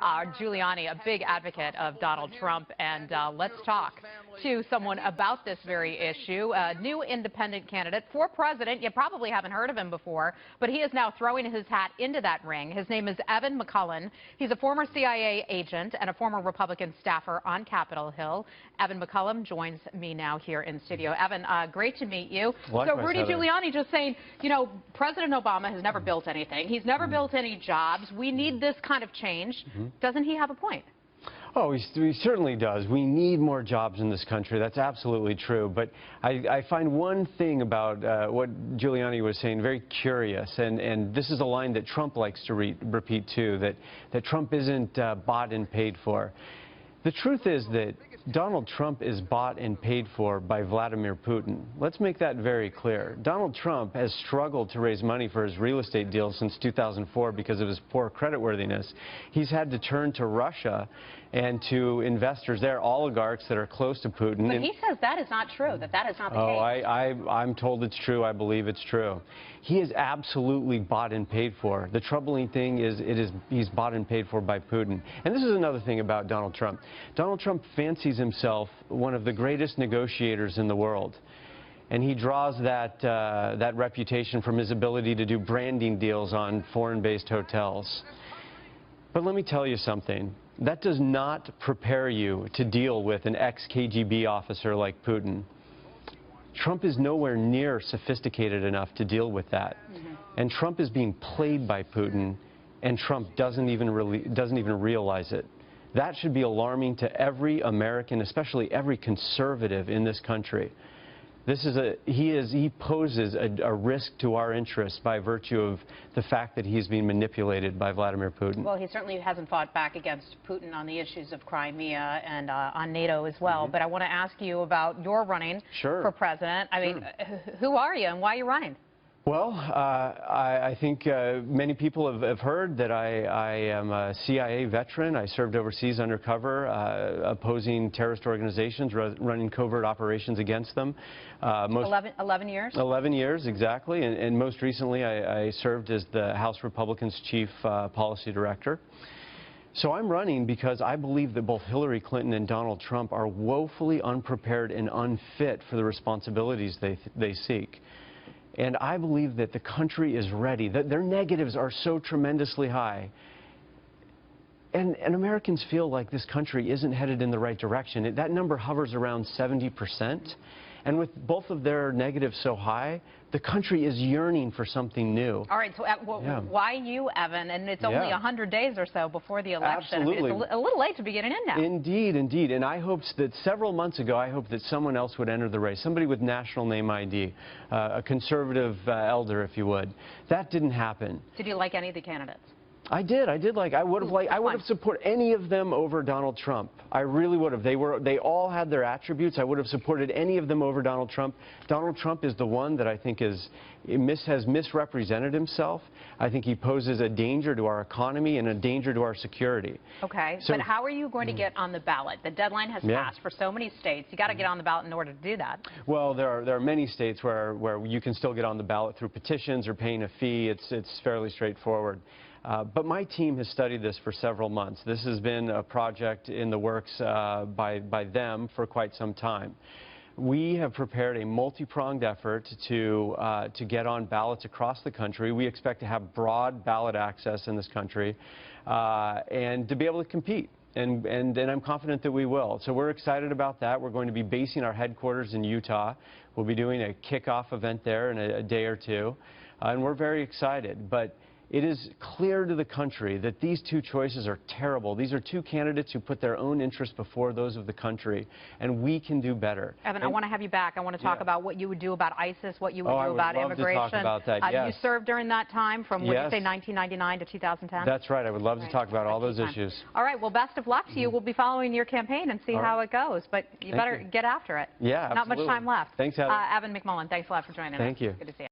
Giuliani, a big advocate of Donald Trump, and let's talk to someone about this very issue. A new independent candidate for president. You probably haven't heard of him before, but he is now throwing his hat into that ring. His name is Evan McMullin. He's a former CIA agent and a former Republican staffer on Capitol Hill. Evan McMullin joins me now here in studio. Evan, great to meet you. Likewise, so Rudy Heather. Giuliani just saying, you know, President Obama has never built anything. He's never built any jobs. We need this kind of change. Doesn't he have a point? Oh, he certainly does. We need more jobs in this country. That's absolutely true. But I find one thing about what Giuliani was saying very curious, and this is a line that Trump likes to repeat too, that Trump isn't bought and paid for. The truth is that Donald Trump is bought and paid for by Vladimir Putin. Let's make that very clear. Donald Trump has struggled to raise money for his real estate deals since 2004 because of his poor creditworthiness. He's had to turn to Russia and to investors there, oligarchs that are close to Putin. But he says that is not true, that is not the case. I'm told it's true. I believe it's true. He is absolutely bought and paid for. The troubling thing is he's bought and paid for by Putin. And this is another thing about Donald Trump. Donald Trump fancies himself one of the greatest negotiators in the world. And he draws that reputation from his ability to do branding deals on foreign-based hotels. But let me tell you something. That does not prepare you to deal with an ex-KGB officer like Putin. Trump is nowhere near sophisticated enough to deal with that. And Trump is being played by Putin, and Trump doesn't even realize it. That should be alarming to every American, especially every conservative in this country. He poses a risk to our interests by virtue of the fact that he's being manipulated by Vladimir Putin. Well, he certainly hasn't fought back against Putin on the issues of Crimea and on NATO as well. But I want to ask you about your running for president. I mean, who are you and why are you running? Well, I think many people have heard that I am a CIA veteran. I served overseas undercover, opposing terrorist organizations, running covert operations against them. 11 years? 11 years, exactly. And most recently, I served as the House Republicans' chief policy director. So I'm running because I believe that both Hillary Clinton and Donald Trump are woefully unprepared and unfit for the responsibilities they seek. And I believe that the country is ready, that their negatives are so tremendously high. And Americans feel like this country isn't headed in the right direction. That number hovers around 70%. And with both of their negatives so high, the country is yearning for something new. All right, so why you, Evan? And it's only 100 days or so before the election. Absolutely. I mean, it's a little late to be getting in now. Indeed, indeed. And I hoped that several months ago, I hoped that someone else would enter the race, somebody with national name ID, a conservative elder, if you would. That didn't happen. Did you like any of the candidates? I did. I would have supported any of them over Donald Trump. I really would have. They all had their attributes. I would have supported any of them over Donald Trump. Donald Trump is the one that I think has misrepresented himself. I think he poses a danger to our economy and a danger to our security. Okay, so, but how are you going to get on the ballot? The deadline has passed for so many states. You got to get on the ballot in order to do that. Well, there are many states where you can still get on the ballot through petitions or paying a fee. It's fairly straightforward. But my team has studied this for several months. This has been a project in the works by them for quite some time. We have prepared a multi-pronged effort to get on ballots across the country. We expect to have broad ballot access in this country and to be able to compete. And I'm confident that we will. So we're excited about that. We're going to be basing our headquarters in Utah. We'll be doing a kickoff event there in a day or two. And we're very excited. But it is clear to the country that these two choices are terrible. These are two candidates who put their own interests before those of the country, and we can do better. Evan, I want to have you back. I want to talk about what you would do about ISIS, what you would do about immigration. I would love to talk about that, yes. You served during that time from, what did you say, 1999 to 2010? That's right. I would love to talk about all those issues. All right. Well, best of luck to you. We'll be following your campaign and see how it goes, but you better get after it. Yeah, absolutely. Not much time left. Thanks, Heather. Evan McMullin, thanks a lot for joining us. Thank you. Good to see you.